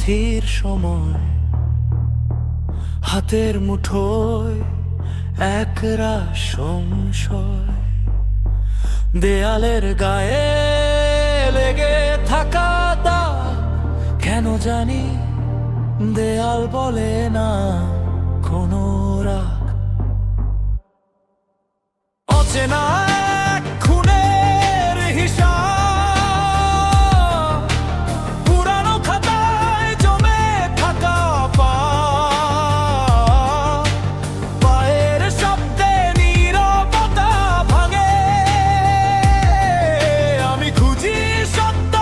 অস্থির সময়, হাতের মুঠোয় একরাশ সংশয়, দেয়ালের গায়ে লেগে থাকা দাগ, কেন জানি দেয়াল বলে না কোনো রাগ। অচেনা এক খুনের হিসাব, পুরানো খাতায় জমে থাকা পাপ, পায়ের শব্দে নীরবতা ভাঙে। আমি খুঁজি সত্য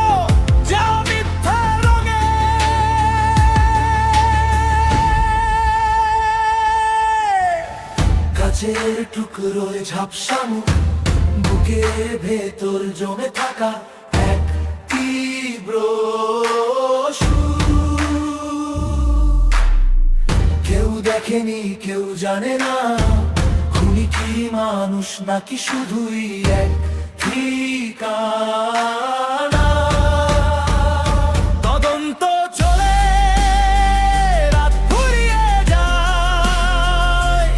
যা মিথ্যা রঙে। কাচের টুকরোয় ঝাপসা মুখ, বুকের ভেতর জমে থাকা এক তীব্র সুর। কেউ দেখেনি, কেউ জানে না, খুনি কি মানুষ নাকি শুধুই এক ঠিকানা। তদন্ত চলে, রাত ফুরিয়ে যায়,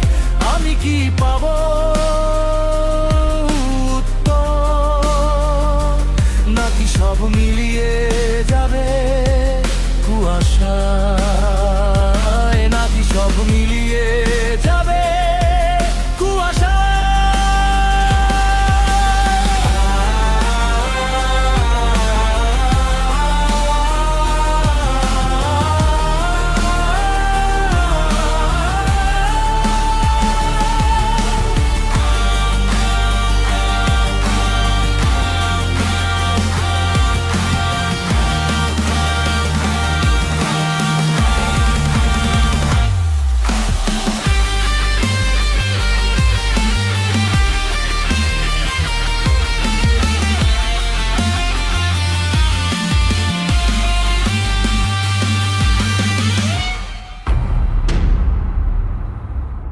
আমি কি পাবো উত্তর, নাকি সব মিলিয়ে যাবে কুয়াশা।